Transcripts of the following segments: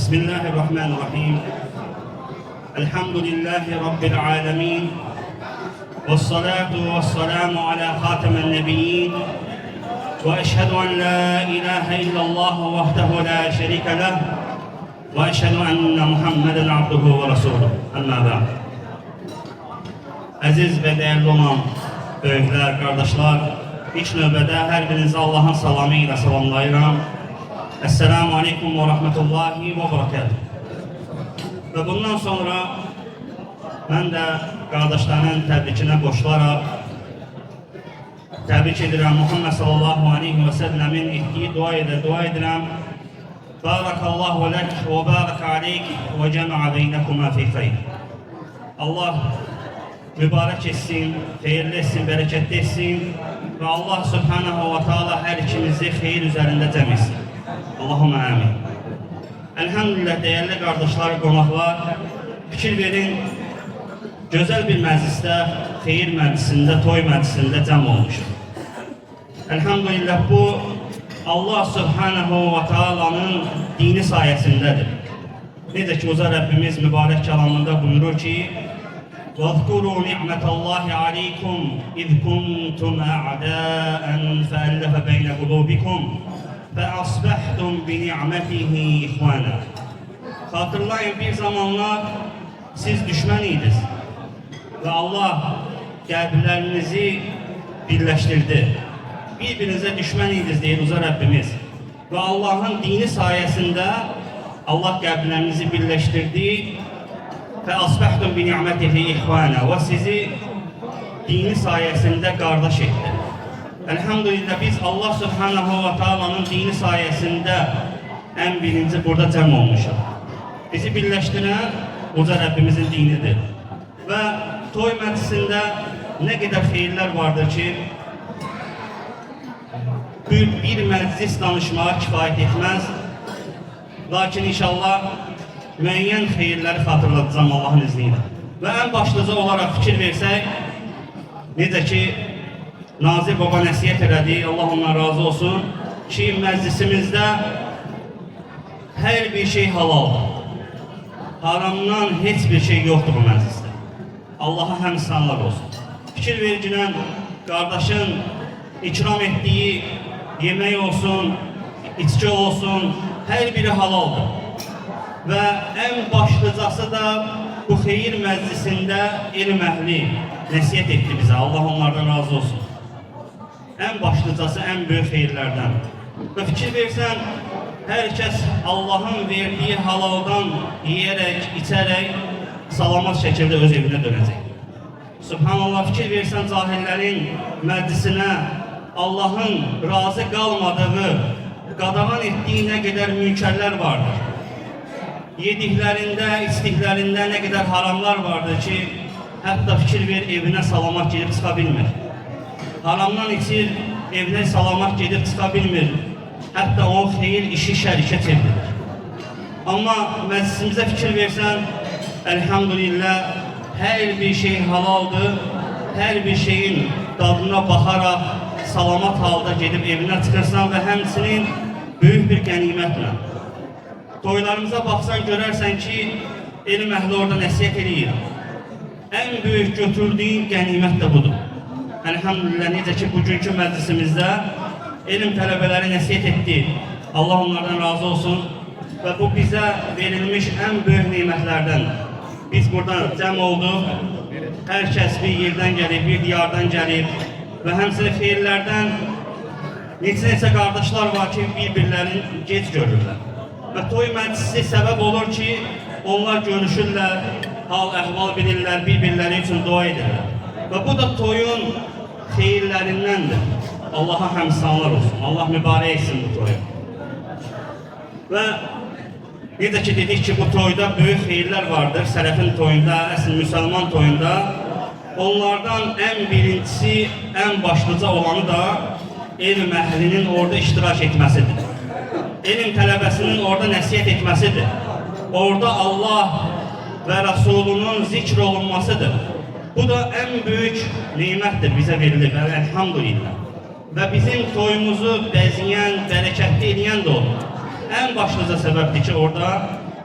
بسم الله الرحمن الرحيم. الحمد لله رب العالمين، والصلاة والسلام على خاتم النبيين، وأشهد أن لا إله إلا الله وحده لا شريك له، وأشهد أن محمدا عبده ورسوله. أما بعد. Aziz ve değerli olan böyükler, kardeşler, ilk növbədə hər birinizi Allahın salamı ilə salamlayıram. Esselamu Aleyküm ve Rahmetullahi ve Berekatuhu. Ve bundan sonra mən də qardaşların təbrikinə qoşularaq təbrik edirəm. Muhammed sallallahu aleyhi ve sellemin etdiyi dua edirəm. Barakallahu lek ve barak aleyk ve cema'a beynekuma fi khayr. Allah mübarək etsin, xeyirli etsin, bərəkətli etsin və Allah subhanahu wa ta'ala hər ikimizi xeyir üzərində cəm etsin. Allahumma amin. Elhamdülillah, değerli kardeşler, qonaqlar, fikir verin, güzel bir məclisdə, xeyir məclisində, toy məclisində cəm olmuşuz. Elhamdülillah, bu Allah subhanahu wa ta'alanın dini sayəsindədir. Necə ki, Uza Rəbbimiz mübarək kəlamında buyurur ki, وَاذْكُرُوا نِعْمَةَ اللّٰهِ عَلَيْكُمْ اِذْ كُنْتُمْ اَعْدَاءً فَأَلَّفَ بَيْنَ قُلُوبِكُمْ فَأَصْبَحْتُمْ بِنِعْمَتِهِ اِخْوَانًا. Hatırlayın, bir zamanlar siz düşman idiniz ve Allah qəlblərinizi birləşdirdi. Birbirinize düşman idiniz deyir Uza Rəbbimiz. Ve Allah'ın dini sayesinde Allah qəlblərinizi birləşdirdi. فَأَصْبَحْتُمْ بِنِعْمَتِهِ اِخْوَانًا. Ve sizi dini sayesinde kardeş etti. Elhamdülillah, biz Allah subhanahu wa ta'alanın dini sayesinde en birinci burada cəm olmuşuz. Bizi birleştiren Uca Rabbimizin dinidir. Ve toy məclisində ne kadar xeyirlər vardır ki, bir məclis danışmağa kifayət etməz. Lakin inşallah müəyyən xeyirləri xatırlatacağım Allah'ın izniyle. Ve en başlıca olarak fikir versək, necə ki, Nazir Baba nəsiyyət elədi, Allah ondan razı olsun ki, məclisimizdə hər bir şey halaldır. Haramdan heç bir şey yoxdur bu məclisdə. Allaha həmd sanlar olsun. Fikir vericilən qardaşın ikram etdiyi yemək olsun, içki olsun, hər biri halaldır. Və ən başlıcası da bu xeyir məclisində elm əhli nəsiyyət etdi bizə. Allah onlardan razı olsun. En başlıcası, en büyük xeyirlərdən. Və fikir versən, hər kəs Allah'ın verdiyi halaldan yiyərək, içərək, salamat şəkildə öz evinə dönəcək. Subhanallah, fikir versən, cahillərin məclisinə Allah'ın razı qalmadığı, qadağan etdiyi nə qədər mülkərlər vardır. Yediklərində, içdiklərində nə qədər haramlar vardır ki, hətta fikir ver, evinə salamat gedib çıxa bilmir. Haramdan içir, evine salamat gedib çıxa bilmir. Hətta o xeyir işi şərikə çevrilir. Amma məclisimizə fikir versən, elhamdülillah, hər bir şey halaldır. Hər bir şeyin dadına baxaraq salamat halda gedib evinə çıxırsan və həmçinin böyük bir qənimətlə. Toylarımıza baxsan görərsən ki, elm əhli orada nəsiyyət eləyir. Ən böyük götürdüyün qənimət də budur. Elhamdülillah, necə ki, bugünkü məclisimizdə elm tələbələri nəsiyyət etdi. Allah onlardan razı olsun. Və bu bizə verilmiş ən böyük nimətlərdən. Biz burada cəm olduq. Hər kəs bir yerdən gəlib, bir diyardan gəlib. Və həmçinin xeyirlərdən neçə qardaşlar var ki, bir-birlərini gec görürlər. Və toy məclisi səbəb olur ki, onlar görüşürlər, hal əhval bilirlər, bir-birləri üçün dua edirlər. Və bu da toyun xeyirlərindəndir. Allaha həmsanlar olsun. Allah mübarək etsin bu toyu. Və necə ki dedik ki, bu toyda böyük xeyirlər vardır. Sələfin toyunda, əsl müsəlman toyunda. Onlardan ən birincisi, ən başlıca olanı da elm əhlinin orada iştirak etməsidir. Elm tələbəsinin orada nəsiyyət etməsidir. Orada Allah və Rasulunun zikr olunmasıdır. Bu da en büyük nimettir bize verilib, elhamdülillah. Ve bizim toyumuzu bəziyən, bərəkətli edən də olur. En başlıca səbəbdir ki, orada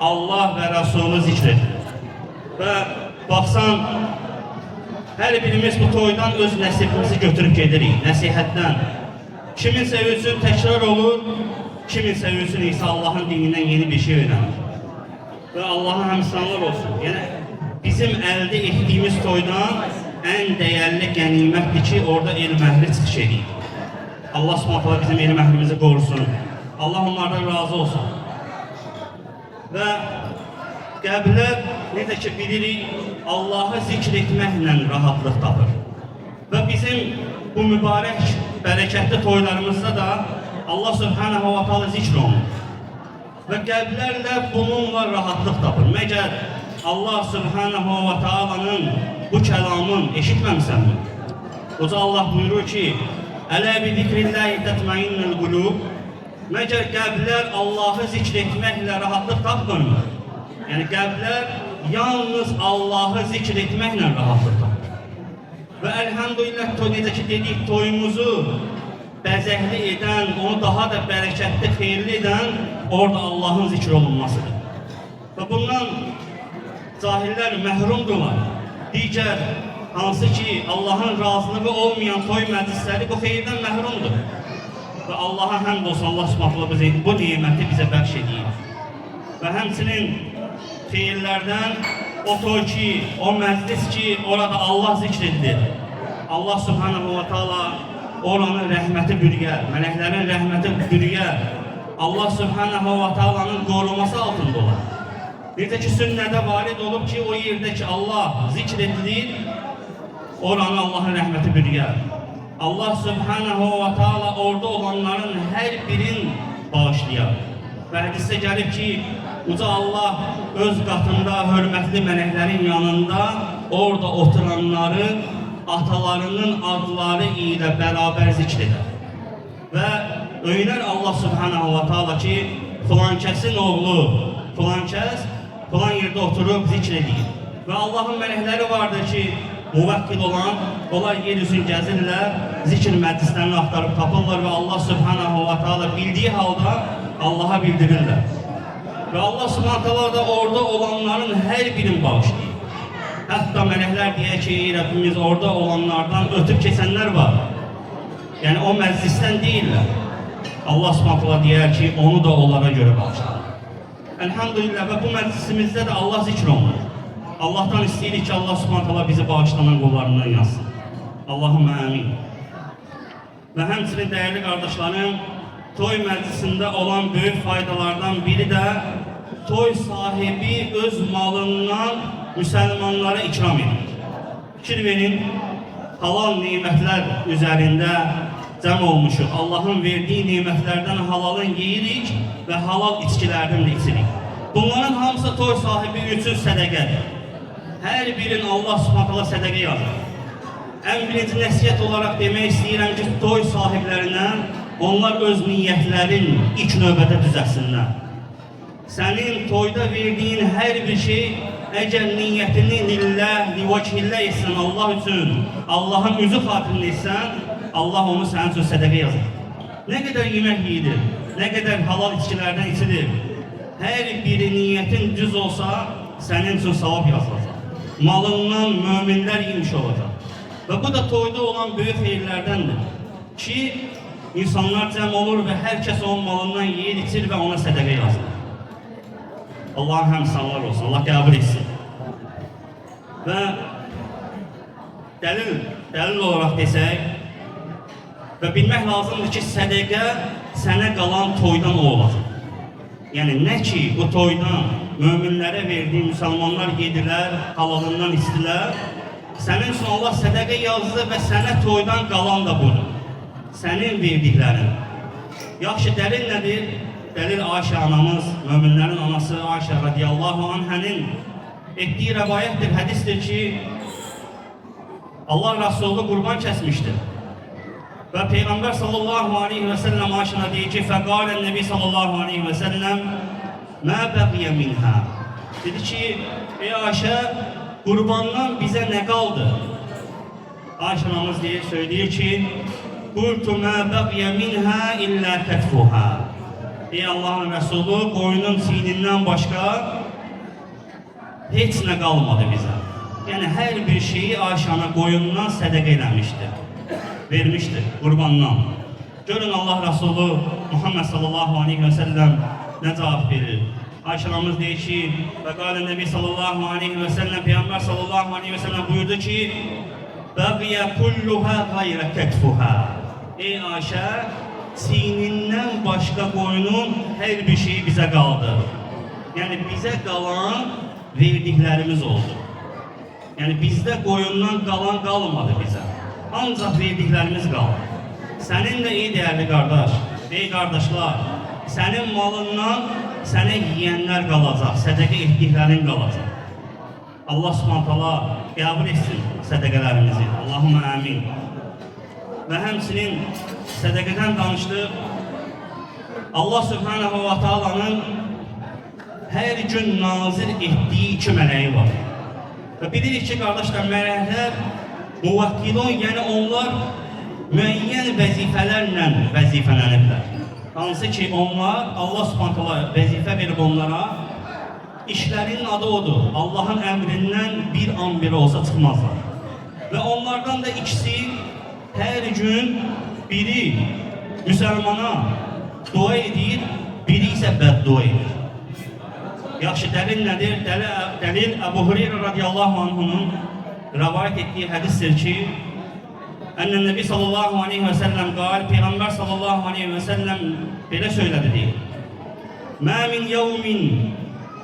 Allah və Rəsulü zikr edilir. Və baxsan, hər birimiz bu toydan öz nəsibimizi götürüb gedirik, nəsihətdən. Kiminsə üçün təkrar olur, kiminsə üçün isə Allahın dinindən yeni bir şey öyrənir. Və Allah'a həmsənlər olsun. Yəni, bizim əldə etdiyimiz toydan ən dəyərli qənimətdir ki, orada elm əhli çıxış edir. Allah subhanallah bizim elm əhlimizi qorusun. Allah onlardan razı olsun. Və qəbirlər, necə ki bilirik, Allah'ı zikr etməklə rahatlıq tapır. Və bizim bu mübarək, bərəkətli toylarımızda da Allah subhanahu wa ta'ala zikr olunur. Və qəlblərlə bununla rahatlıq tapır. Məgər Allah subhanahu wa ta'alanın bu kəlamın eşitməmisənmi? Uca Allah buyurur ki, Ələ bi zikrillahi tətməinnəl qulub. Məgər qəlblər Allah'ı zikr etməklə rahatlıq tapmırmı? Yəni qəlblər yalnız Allah'ı zikr etməklə rahatlıq tapır. Və əlhamdülillah, necə ki dedik, toyumuzu bəzəkli edən, onu daha da bərəkətli, xeyirli edən orada Allah'ın zikr olunmasıdır. Və bundan cahillər məhrumdurlar. Digər, hansı ki Allah'ın razılığı olmayan toy məclisləri bu xeyirdən məhrumdur. Və Allah'a həmd olsun, Allah subhanallah bu niməti bizə bəxş edir. Və həmçinin xeyirlərdən o toy ki, o məclis ki, orada Allah zikr edilir. Allah subhanahu wa ta'ala oranın rəhməti bürüyər, mələklərin rəhməti bürüyər. Allah subhanahu wa ta'alanın qoruması altında olar. Necə ki sünnədə varid olub ki, o yerdə ki Allah zikr edilir, oranı Allahın rəhməti bürüyər. Allah subhanahu wa ta'ala orada olanların hər birin bağışlayar. Və hədisdə gəlib ki, uca Allah öz qatında hörmətli mələklərin yanında orada oturanları atalarının adları ilə bərabər zikr edər. Və öyünər Allah subhanahu wa ta'ala ki, filan kəsin oğlu, filan kəs, filan yerdə oturub zikr edir. Və Allahın mələkləri vardır ki, müvəkkil olan, onlar yer üzün gəzirlər, zikr məclislərini axtarıb tapırlar və Allah subhanahu wa ta'ala bildiyi halda Allah'a bildirirlər. Və Allah subhanahu wa ta'ala da orada olanların hər birini bağışlayır. Hətta mələklər deyək ki, Rəbbimiz orada olanlardan ötüb keçənlər var. Yəni o məclisdən deyirlər. Allah subhanahu deyər ki, onu da onlara görə bağışlar. Elhamdülillah və bu məclisimizdə də Allah zikr olunur. Allah'tan isteyirik ki, Allah subhanahu bizi bağışlanan qullarından yazsın. Allahümme amin. Və həmçinin dəyərli qardaşlarım, toy məclisində olan böyük faydalardan biri də toy sahibi öz malından müsəlmanlara ikram edir. Fikir verin, halal nimətlər üzərində cəm olmuşuq. Allah'ın verdiyi nimətlərdən halalın yeyirik və halal içkilərdən də içirik. Bunların hamısı toy sahibi üçün sədəqədir. Hər birin Allah subhanallah sədəqə yazır. Ən birinci nəsiyyət olaraq demək istəyirəm ki, toy sahiblərinə onlar öz niyyətlərin ilk növbədə düzəsinlər. Sənin toyda verdiyin hər bir şey, əgər niyyətini lillah, livəkillah etsən Allah üçün, Allahın üzü xatirinə etsən, Allah onu sənin üçün sədəqə yazır. Nə qədər yemək yeyilir, nə qədər halal içkilərdən içilir, hər biri niyyətin düz olsa, sənin üçün savab yazılacaq. Malından möminlər yemiş olacaq. Və bu da toyda olan böyük xeyirlərdəndir ki, insanlar cəm olur və hər kəs onun malından yeyir, içir və ona sədəqə yazır. Allah'ın həmsanlar olsun, Allah qəbul etsin. Və dəlil olaraq desək və bilmək lazımdır ki, sədəqə sənə qalan toydan o olacaq. Yəni, nə ki, bu toydan möminlərə verdiyi müsəlmanlar yedirlər, halalından istilər, sənin üçün Allah sədəqə yazdı və sənə toydan qalan da budur. Sənin verdiklərin. Yaxşı, dəlil nədir? Dəlil Ayşə anamız, möminlərin anası Ayşə radiyallahu anhənin etdiyi rəvayətdir, hədisdir ki, Allah Rasulü qurban kəsmişdir. Və Peyğəmbər sallallahu aleyhi və səlləm Ayşəna deyir ki, fəqalən Nəbi sallallahu aleyhi və səlləm mə bəqiyə minhə. Dedi ki, ey Ayşə, qurbandan bizə nə qaldı? Ayşə anamız söyləyir ki, qultu mə bəqiyə minhə illə tətfuhə. Ey Allah'ın Resulü, qoyunun çiynindən başqa heç nə qalmadı bizə. Yəni hər bir şeyi Ayşənin qoyunundan sədəqə eləmişdi, vermişdi qurbandan. Görün Allah Resulü Muhammed sallallahu aleyhi ve sellem nə cavab verir? Ayşəmiz deyir ki, və qalə Nəbi sallallahu aleyhi ve sellem, Peyğəmbər sallallahu aleyhi ve sellem buyurdu ki, bəqiyə kulluhə qayrə kətfuhə. Ey Ayşə, çiynindən başqa qoyunun hər bir şeyi bizə qaldı. Yəni bizə qalan verdiklərimiz oldu. Yəni bizdə qoyundan qalan qalmadı bizə. Ancaq verdiklərimiz qaldı. Sənin də ey dəyərli qardaş, ey qardaşlar, sənin malından sənə yiyənlər qalacaq, sədəqə etdiklərin qalacaq. Allah Subhanahu taala qəbul etsin sədəqələrimizi. Allahumma amin. Və həmçinin sədəqədən danışdıq. Allah Subhanahu wa Taala'nın hər gün nazil etdiyi 2 mələyi var. Və bilirik ki, qardaşlar, mələklər muvakkilun, yəni onlar müəyyən vəzifələrlə vəzifələniblər. Hansı ki, onlar Allah Subhanahu taala vəzifə verib onlara, işlərinin adı odur. Allahın əmrindən bir an belə olsa çıxmazlar. Və onlardan da ikisi hər gün biri müsəlmana dua edir, biri isə bəddua edir. Yaxşı, dəlil nədir? Dəlil Əbu Hüreyrə radiyallahu anhunun rəvayət etdiyi hədisdir ki, Ənnən Nəbi sallallahu aleyhi və səlləm qal, Peyğəmbər sallallahu aleyhi və səlləm belə söylədi deyir. Mə min yevmin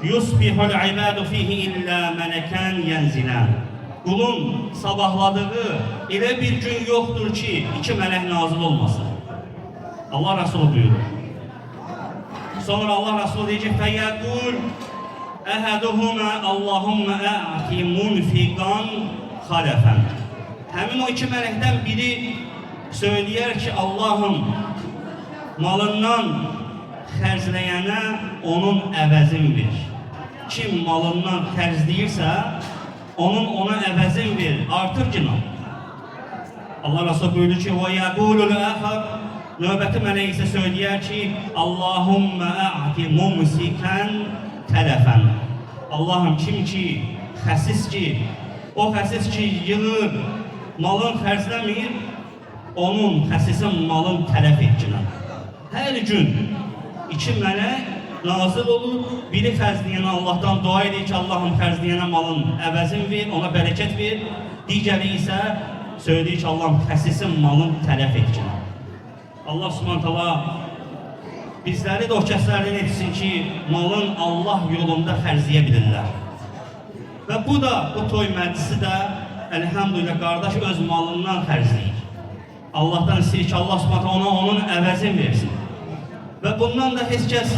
yusbihul ibadu fihi illə mələkən yənzilən. Qulun sabahladığı elə bir gün yoxdur ki, 2 mələk nazil olmasın. Allah Resulü buyurur. Sonra Allah Resulü deyir ki, fəyəqul əhəduhumə Allahümmə ə'ti munfiqan xaləfən. Həmin o 2 mələkdən biri söyləyər ki, Allahım malından xərcləyənə onun əvəzin ver. Kim malından xərcləyirsə, onun ona əvəzin ver, artır günah. Allah Resulü buyurur ki, və yəqulul əxər, növbəti mələk isə söyləyər ki, Allahümmə ə'ti mumsikən tələfən. Allahım, kim ki, xəsis ki, o xəsis ki, yığır, malın xərcləmir, onun xəsisin malın tələf etkinə. Hər gün 2 mələk nazil olur, biri xərcləyənə Allahdan dua edir ki, Allahım xərcləyənə malın əvəzin ver, ona bərəkət ver, digəri isə söyləyir ki, Allahım xəsisin malın tələf etkinə. Allah Subhanahu taala bizləri də o kəslərdən etsin ki, malın Allah yolunda xərcləyə bilirlər. Və bu toy məclisi də elhamdülillah qardaş öz malından xərcləyir. Allahdan istəyir ki, Allah Subhanahu ona onun əvəzini versin. Və bundan da heç kəs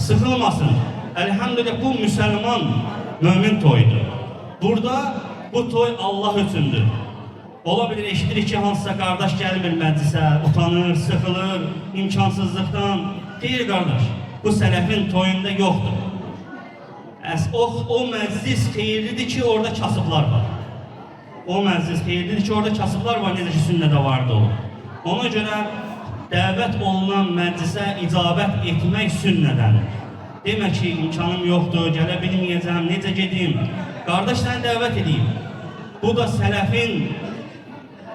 sıxılmasın. Elhamdülillah bu müsəlman mömin toyudur. Burada bu toy Allah üçündür. Ola bilir, eşidirik ki, hansısa qardaş gəlmir məclisə, utanır, sıxılır, imkansızlıqdan. Deyir qardaş, bu sələfin toyunda yoxdur. O məclis xeyirlidir ki, orada kasıblar var. O məclis xeyirlidir ki, orada kasıblar var, necə ki, sünnədə vardı olur. Ona görə dəvət olunan məclisə icabət etmək sünnədəndir. Demək ki, imkanım yoxdur, gələ bilməyəcəm, necə gedim? Qardaş, səni dəvət edeyim. Bu da sələfin,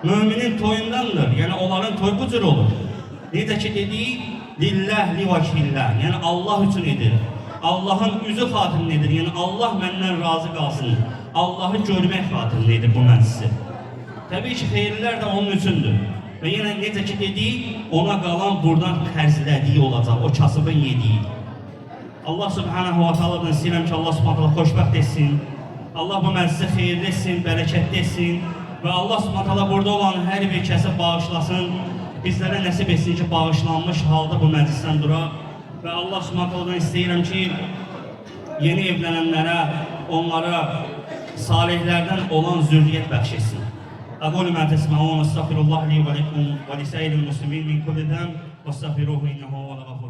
müminin toyundandır. Yəni, onların toy bu cür olur. Necə ki, dedik, lillah, livakillah. Yəni, Allah üçün edir. Allahın üzü xatirinədir. Yəni, Allah məndən razı qalsın. Allahı görmək xatirinədir bu məclisi. Təbii ki, xeyirlər də onun üçündür. Və yenə necə ki, dedik, ona qalan buradan xərclədiyi olacaq, o kasıbın yediyi. Allah Subhanahu wa Ta'aladan istəyirəm ki, Allah Subhanahu wa Ta'ala xoşbəxt etsin. Allah bu məclisi xeyirli etsin, bərəkətli etsin. Və Allah Subhanahu wa Ta'ala burada olan hər bir kəsə bağışlasın. Bizlərə nəsib etsin ki, bağışlanmış halda bu məclisdən duraq. Və Allah Subhanahu wa Ta'aladan istəyirəm ki, yeni evlənənlərə, onlara salihlərdən olan zürriyyət bəxş etsin. أقول ما تسمعون واستغفر الله لي ولكم ولسائر المسلمين من كل ذنب واستغفروه إنه هو الغفور